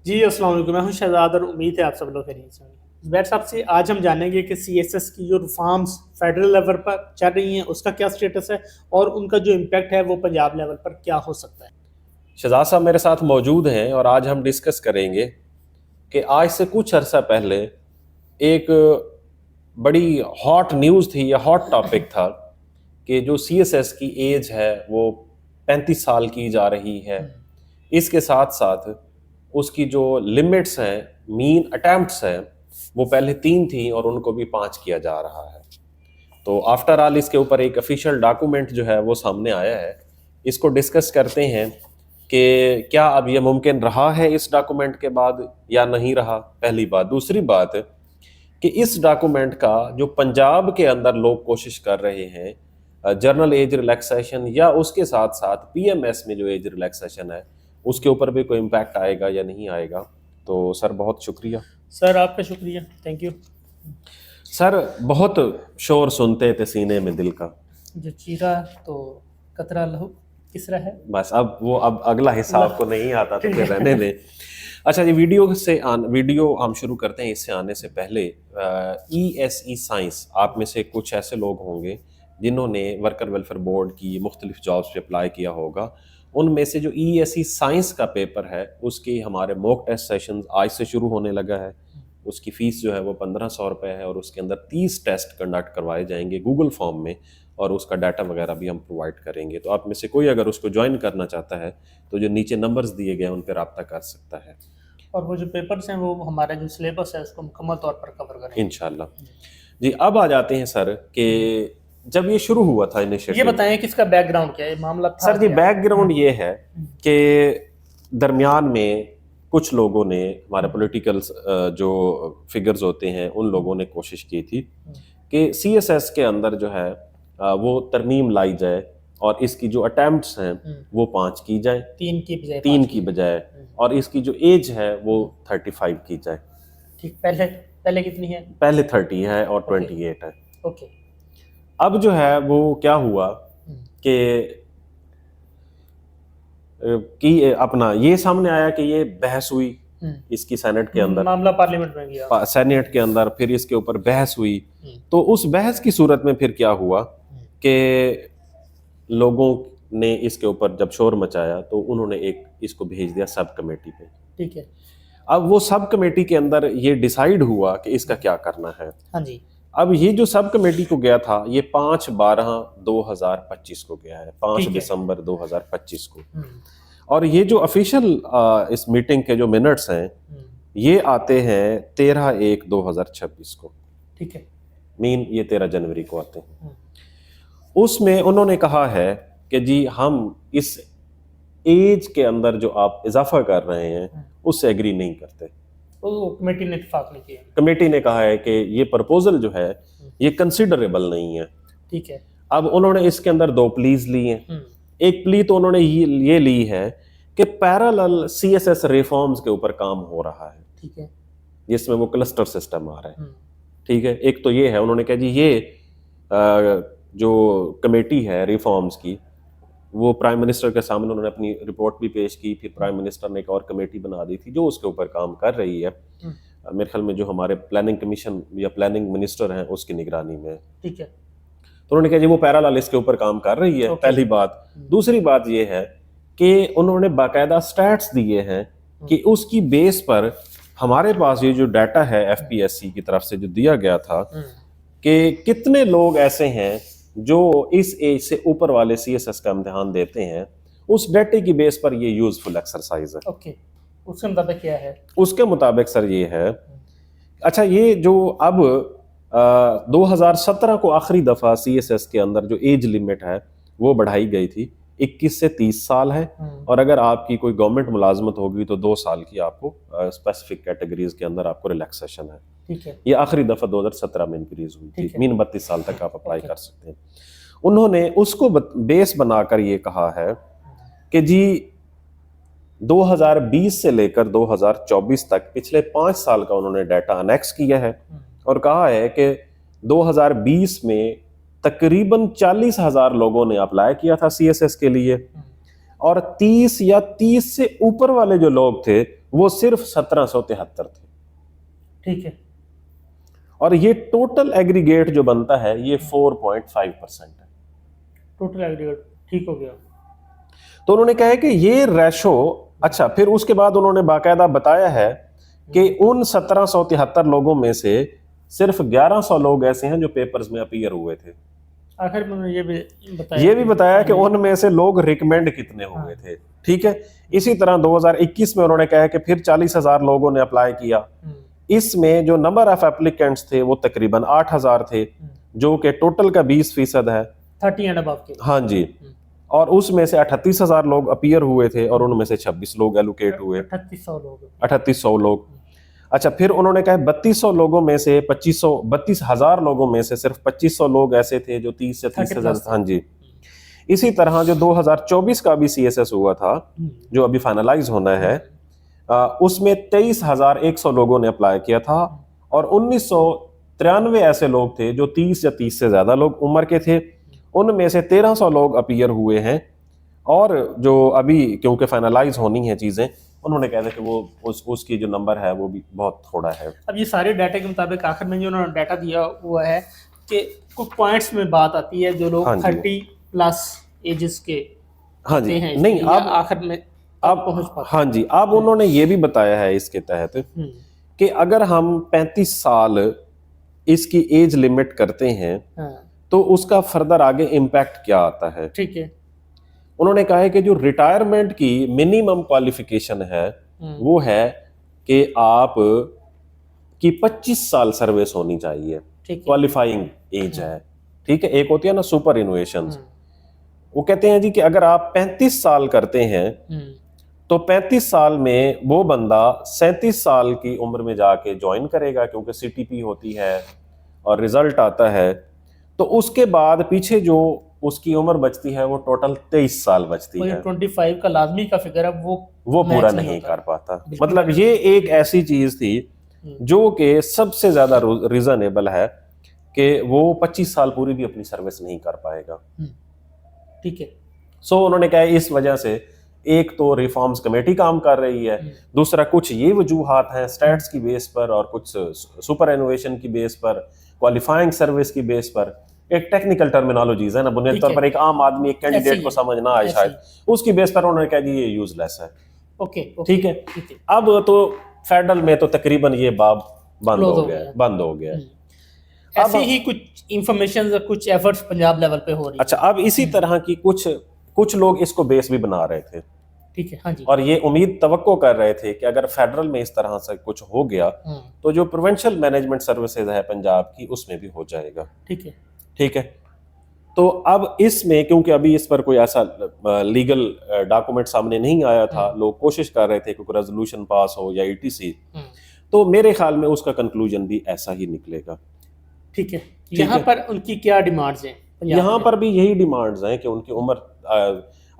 जी अस्सलाम वालेकुम, मैं हूं शहजाद और उम्मीद है आप सब लोग खैरियत से होंगे। बैर साहब से आज हम जानेंगे कि सीएसएस की जो रिफॉर्म्स फेडरल लेवल पर चल रही हैं उसका क्या स्टेटस है और उनका जो इम्पैक्ट है वो पंजाब लेवल पर क्या हो सकता है। शहजाद साहब मेरे साथ मौजूद हैं और आज हम डिस्कस करेंगे कि आज से कुछ अरसा पहले एक बड़ी हॉट न्यूज़ थी या हॉट टॉपिक था कि जो सीएसएस की एज है वो 35 साल की जा रही है। इसके साथ साथ उसकी जो लिमिट्स हैं, मीन अटेम्प्ट्स हैं, वो पहले 3 थी और उनको भी 5 किया जा रहा है। तो आफ्टर ऑल इसके ऊपर एक ऑफिशियल डॉक्यूमेंट जो है वो सामने आया है। इसको डिस्कस करते हैं कि क्या अब ये मुमकिन रहा है इस डॉक्यूमेंट के बाद या नहीं रहा, पहली बात। दूसरी बात कि इस डॉक्यूमेंट का जो पंजाब के अंदर लोग कोशिश कर रहे हैं जर्नल एज रिलैक्सेशन या उसके साथ साथ पीएमएस में जो एज रिलैक्सेशन है उसके ऊपर भी कोई इम्पैक्ट आएगा या नहीं आएगा। तो सर बहुत शुक्रिया। सर आपका शुक्रिया, थैंक यू। सर बहुत शोर सुनते थे सीने में दिल का, जो चीरा तो कतरा लहू किसरा है। बस अब अगला हिस्सा आपको नहीं आता तो फिर रहने दें। अच्छा जी, वीडियो हम शुरू करते हैं। इससे आने से पहले ESE साइंस, आप में से कुछ ऐसे लोग होंगे जिन्होंने वर्कर वेलफेयर बोर्ड की मुख्तलिफ जॉब्स पे अप्लाई किया होगा। उनमें से जो ESE साइंस का पेपर है उसकी हमारे मॉक टेस्ट सेशन आज से शुरू होने लगा है। उसकी फ़ीस जो है वो 1500 रुपये है और उसके अंदर 30 टेस्ट कंडक्ट करवाए जाएंगे गूगल फॉर्म में और उसका डाटा वगैरह भी हम प्रोवाइड करेंगे। तो आप में से कोई अगर उसको ज्वाइन करना चाहता है तो जो नीचे नंबर्स दिए गए हैं उन पर रब्ता कर सकता है। और वो जो पेपर्स हैं वो हमारा जो सिलेबस है उसको मुकम्मल तौर पर कवर करेंगे इंशाल्लाह। जी, अब आ जाते हैं सर कि जब ये शुरू हुआ था ये इनिशिएटिव, बताएं कि इसका बैकग्राउंड क्या है, ये मामला था सर जी क्या? बैकग्राउंड ये है कि दरमियान में कुछ लोगों ने, हमारे पॉलिटिकल जो फिगर्स होते हैं, उन लोगों ने कोशिश की थी कि सीएसएस के अंदर जो है वो तरमीम लाई जाए और इसकी जो अटेम्प्ट्स हैं वो 5 की जाए, 3 की बजाय, और इसकी जो एज है वो 35 की जाए। ठीक, पहले पहले कितनी है? पहले 30 है और ओके 28 है। ओके। अब जो है वो क्या हुआ कि अपना ये सामने आया कि ये बहस हुई इसकी सेनेट के अंदर, मामला पार्लियामेंट में गया, सेनेट के अंदर, फिर इसके ऊपर बहस हुई। तो उस बहस की सूरत में फिर क्या हुआ कि लोगों ने इसके ऊपर जब शोर मचाया तो उन्होंने इसको भेज दिया सब कमेटी पे। ठीक है। अब वो सब कमेटी के अंदर ये डिसाइड हुआ कि इसका क्या करना है। हाँ जी। अब ये जो सब कमेटी को गया था ये 5/12/2025 को गया है, 5 दिसंबर 2025 को। और ये जो ऑफिशियल इस मीटिंग के जो मिनट्स हैं ये आते हैं 13/1/2026 को। ठीक है। मीन ये 13 जनवरी को आते हैं। उसमें उन्होंने कहा है कि जी हम इस एज के अंदर जो आप इजाफा कर रहे हैं उससे एग्री नहीं करते। तो कमेटी ने इत्तेफाक नहीं किया। कमेटी ने कहा है कि ये प्रपोजल जो है ये कंसिडरेबल नहीं है। ठीक है। अब उन्होंने इसके अंदर 2 प्लीज ली हैं। एक प्ली तो उन्होंने ये ली है कि पैरेलल सीएसएस रिफॉर्म्स के ऊपर काम हो रहा है। ठीक है। जिसमें वो क्लस्टर सिस्टम आ रहा है। ठीक है, एक तो ये है, उन्होंने कहा जी ये जो कमेटी है रिफॉर्म्स की वो प्राइम मिनिस्टर के सामने उन्होंने अपनी रिपोर्ट भी पेश की, फिर प्राइम मिनिस्टर ने एक और कमेटी बना दी थी जो उसके ऊपर काम कर रही है। मेरे ख्याल में जो हमारे प्लानिंग कमीशन या प्लानिंग मिनिस्टर हैं उसकी निगरानी में। ठीक है। तो उन्होंने कहा जी वो पैरेलल इसके ऊपर काम कर रही है। पहली बात। दूसरी बात ये है कि उन्होंने बाकायदा स्टैट्स दिए हैं कि उसकी बेस पर हमारे पास ये जो डाटा है एफपीएससी की तरफ से जो दिया गया था कि कितने लोग ऐसे हैं जो इस एज से ऊपर वाले सीएसएस का इम्तिहान देते हैं, उस डाटे की बेस पर ये यूजफुल एक्सरसाइज है। ओके, उसके मुताबिक क्या है? उसके मुताबिक सर ये है, अच्छा ये जो अब 2017 को आखिरी दफा सीएसएस के अंदर जो एज लिमिट है वो बढ़ाई गई थी, 21 से 30 साल है। और अगर आपकी कोई गवर्नमेंट मुलाजमत होगी तो 2 साल की आपको स्पेसिफिक कैटेगरीज के अंदर आपको रिलैक्सेशन है। ठीक है। ये आखिरी दफा 2017 में इंक्रीज हुई थी। मीन 32 साल तक आप अप्लाई कर सकते हैं। उन्होंने उसको बेस बनाकर ये कहा है कि जी 2020 से लेकर 2024 तक पिछले 5 साल का उन्होंने डाटा अनेक्स किया है और कहा है कि 2020 में तकरीबन 40,000 लोगों ने अप्लाई किया था सीएसएस के लिए और 30 या 30 से ऊपर वाले जो लोग थे वो सिर्फ 1773 थे। ठीक है। और ये टोटल एग्रीगेट जो बनता है ये 4.5% है। टोटल एग्रीगेट ठीक हो गया। तो उन्होंने कहा है कि ये रेशो, अच्छा फिर उसके बाद उन्होंने बाकायदा बताया है कि उन 1773 लोगों में से सिर्फ 1100 लोग ऐसे हैं जो पेपर्स में अपीयर हुए थे। आखिर में उन्होंने ये भी बताया कि उनमें से लोग रिकमेंड कितने हुए थे। ठीक है। इसी तरह 2021 में उन्होंने कहा कि फिर 40,000 लोगों ने अप्लाई किया। इसमें जो नंबर ऑफ एप्लीकेंट्स थे वो तकरीबन 8,000 थे, जो कि टोटल का 20% है। 30 एंड अबव के। हाँ जी। और उसमें से 38,000 लोग अपीयर हुए थे और उनमें से 26 लोग एलोकेट हुए। 3800 लोग। अच्छा फिर उन्होंने कहा 3200 लोगों में से 32,000 लोगों में से सिर्फ 2500 लोग ऐसे थे जो 30 से 30,000। हाँ जी। इसी तरह जो 2024 का भी CSS हुआ था, जो अभी फाइनलाइज होना है, उसमें 23,100 लोगों ने अप्लाई किया था और 1993 ऐसे लोग थे जो 30 या 30 से ज्यादा लोग उम्र के थे। उनमें से 1300 लोग अपीयर हुए हैं। और जो अभी क्योंकि फाइनलाइज होनी है चीजें, उन्होंने कहा था कि वो उसकी जो नंबर है वो भी बहुत थोड़ा है। अब ये सारे डाटा के मुताबिक आखिर में जो उन्होंने डाटा दिया हुआ है कि कुछ पॉइंट्स में बात आती है जो लोग 30+ एजेस के हाँ जी हैं, नहीं अब आखिर में अब पहुंच पाते। हाँ जी, अब उन्होंने ये भी बताया है इसके तहत कि अगर हम 35 साल इसकी एज लिमिट करते हैं तो उसका फर्दर आगे इम्पैक्ट क्या आता है। ठीक है। उन्होंने कहा है कि जो रिटायरमेंट की मिनिमम क्वालिफिकेशन है वो है कि आप की 25 साल सर्विस होनी चाहिए, क्वालिफाइंग एज है। ठीक है। एक होती है ना सुपर इनोवेशंस, वो कहते हैं जी कि अगर आप 35 साल करते हैं तो 35 साल में वो बंदा 37 साल की उम्र में जाके ज्वाइन करेगा, क्योंकि CTP होती है और रिजल्ट आता है। तो उसके बाद पीछे जो उसकी उम्र बचती है वो टोटल 23 साल बचती है। 25 का लाजमी का फिगर है वो पूरा नहीं कर पाता। मतलब ये एक ऐसी चीज थी जो कि सबसे ज्यादा रीजनेबल है कि वो 25 साल पूरी भी अपनी सर्विस नहीं कर पाएगा। ठीक है। सो उन्होंने कहा इस वजह से एक तो रिफॉर्म्स कमेटी काम कर रही है, दूसरा कुछ ये वजूहात हैं स्टैट्स की बेस पर और कुछ सुपर इनोवेशन की बेस पर, क्वालिफाइंग सर्विस की बेस पर। एक टेक्निकल टर्मिनोलॉजीज है ना, बुनियादी तौर पर एक आम आदमी एक कैंडिडेट को समझ ना आए शायद, उसकी बेस पर उन्होंने कहा जी ये यूजलेस है। ओके। ठीक है। अब तो फेडरल में तो तकरीबन ये बाब बंद हो गया। ऐसे ही कुछ इंफॉर्मेशन, कुछ एफर्ट्स पंजाब लेवल पे हो रही है। अच्छा अब इसी तरह की कुछ लोग इसको बेस भी बना रहे थे। ठीक है। हाँ जी। और ये उम्मीद तवक्को कर रहे थे कि अगर फेडरल में इस तरह से कुछ हो गया तो जो प्रोविंशियल मैनेजमेंट सर्विसेज है पंजाब की उसमें भी हो जाएगा। ठीक है। ठीक है। तो अब इसमें क्योंकि अभी इस पर कोई ऐसा लीगल डॉक्यूमेंट सामने नहीं आया था, लोग कोशिश कर रहे थे कि कोई रेजोल्यूशन पास हो या ETC, तो मेरे ख्याल में उसका कंक्लूजन भी ऐसा ही निकलेगा। ठीक है। यहाँ पर उनकी क्या डिमांड्स हैं? यहाँ पर भी यही डिमांड्स हैं कि उनकी उम्र,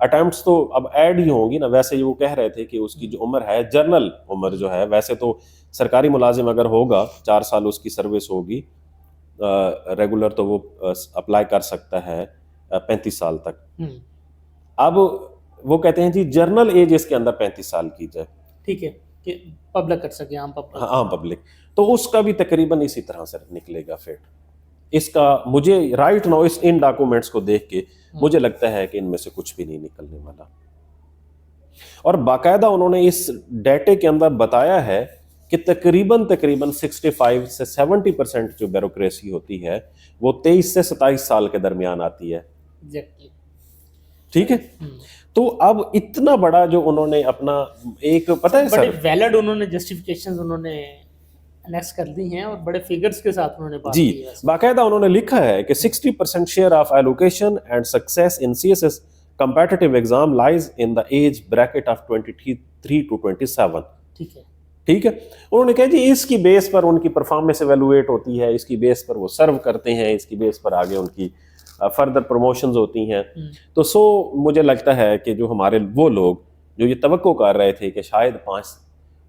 अटेम्प्ट्स तो अब ऐड ही होंगी ना। वैसे वो कह रहे थे कि उसकी जो उम्र है, जर्नल उम्र जो है, वैसे तो सरकारी मुलाजिम अगर होगा 4 साल उसकी सर्विस होगी रेगुलर, तो वो अप्लाई कर सकता है 35 साल तक। अब वो कहते हैं जी जर्नल एज इसके अंदर 35 साल की जाए। ठीक है, कि पब्लिक कर सके, आम पब्लिक। तो उसका भी तकरीबन इसी तरह से निकलेगा फिर। इसका मुझे राइट नाउ इन डॉक्यूमेंट्स को देख के मुझे लगता है कि इनमें से कुछ भी नहीं निकलने वाला। और बाकायदा उन्होंने इस डेटे के अंदर बताया है कि तकरीबन 65 से 70% जो ब्यूरोक्रेसी होती है वो 23 से 27 साल के दरमियान आती है। ठीक है। तो अब इतना बड़ा जो उन्होंने अपना एक, पता है बड़े वैलिड उन्होंने जस्टिफिकेशंस उन्होंने एनेक्स कर दी हैं और बड़े फिगर्स के साथ उन्होंने बात की है। बाकायदा उन्होंने लिखा है कि 60% share of allocation and success in CSS competitive exam lies in the age bracket of 23 to 27। ठीक है। ठीक है। उन्होंने कहा जी इसकी बेस पर उनकी परफॉर्मेंस एवेलुएट होती है, इसकी बेस पर वो सर्व करते हैं, इसकी बेस पर आगे उनकी फर्दर प्रमोशंस होती हैं। तो मुझे लगता है कि जो हमारे वो लोग जो ये तवक्को कर रहे थे कि शायद 5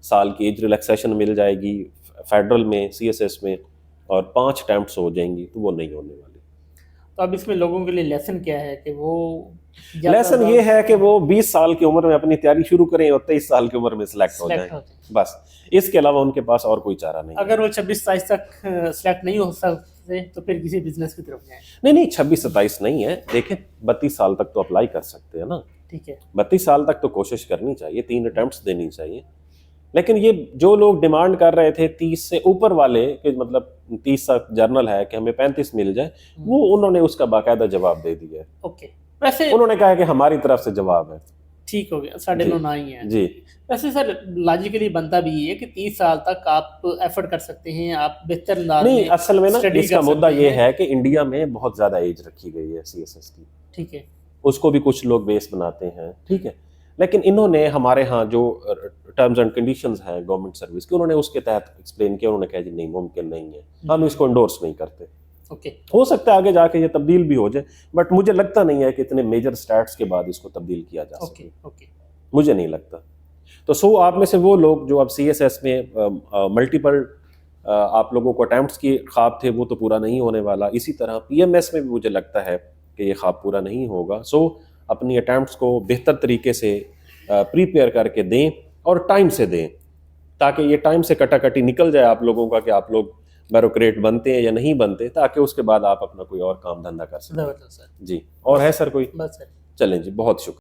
साल की एज रिलैक्सेशन मिल जाएगी फेडरल में CSS में और 5 अटेम्प्ट्स हो जाएंगी, तो वो नहीं होने वाली। तो अब इसमें लोगों के लिए लेसन क्या है कि वो या लेसन ये है कि वो 20 साल की उम्र में अपनी तैयारी शुरू करें और 23 साल की उम्र में सिलेक्ट हो select जाएं, होते हैं। बस इसके अलावा उनके पास और कोई चारा नहीं है। अगर वो 26-27 तक सेलेक्ट नहीं हो सकते तो फिर किसी बिजनेस की तरफ जाएं। नहीं 26-27 नहीं है, देखें 32 साल तक तो अप्लाई कर सकते हैं ना, ठीक है। 32 साल तक तो कोशिश करनी चाहिए, 3 अटेम्प्ट्स देनी चाहिए। लेकिन ये जो लोग डिमांड कर रहे थे 30 से ऊपर वाले कि मतलब 30 तक जर्नल है कि हमें 35 मिल जाए, वो उन्होंने उसका बाकायदा जवाब दे दिया है। ओके, वैसे उन्होंने कहा कि हमारी तरफ से जवाब है। ठीक हो गया, 9.5 ही है जी। वैसे सर लॉजिकली बनता भी ये है कि 30 साल तक आप एफर्ट कर सकते हैं, आप बेहतर अंदाज नहीं, में असल में ना स्टडी इसका कर मुद्दा सकते ये हैं। है कि इंडिया में बहुत ज्यादा एज रखी गई है सीएसएस की, ठीक है। उसको भी कुछ लोग बेस बनाते हैं, ठीक है। लेकिन इन्होंने हमारे यहाँ जो टर्म्स एंड कंडीशंस हैं गवर्नमेंट सर्विस की, उन्होंने उसके तहत एक्सप्लेन किया, उन्होंने कहा जी नहीं, मुमकिन नहीं है, हम इसको इंडोर्स नहीं करते। ओके, हो सकता है आगे जाके ये तब्दील भी हो जाए, बट मुझे लगता नहीं है कि इतने मेजर स्टैट्स के बाद इसको तब्दील किया जा सके। Okay, okay. मुझे नहीं लगता। तो सो आप में से वो लोग जो अब सीएसएस में मल्टीपल आप लोगों को अटेम्प्ट्स की ख्वाब थे, वो तो पूरा नहीं होने वाला। इसी तरह पीएमएस में भी मुझे लगता है कि ये ख्वाब पूरा नहीं होगा। सो अपनी अटेम्प्ट्स को बेहतर तरीके से प्रीपेयर करके दें और टाइम से दें, ताकि ये टाइम से कटाकटी निकल जाए आप लोगों का कि आप लोग ब्यूरोक्रेट बनते हैं या नहीं बनते, ताकि उसके बाद आप अपना कोई और काम धंधा कर सकें। जबरदस्त सर। जी, और है सर कोई? बस सर। चलें जी, बहुत शुक्रिया।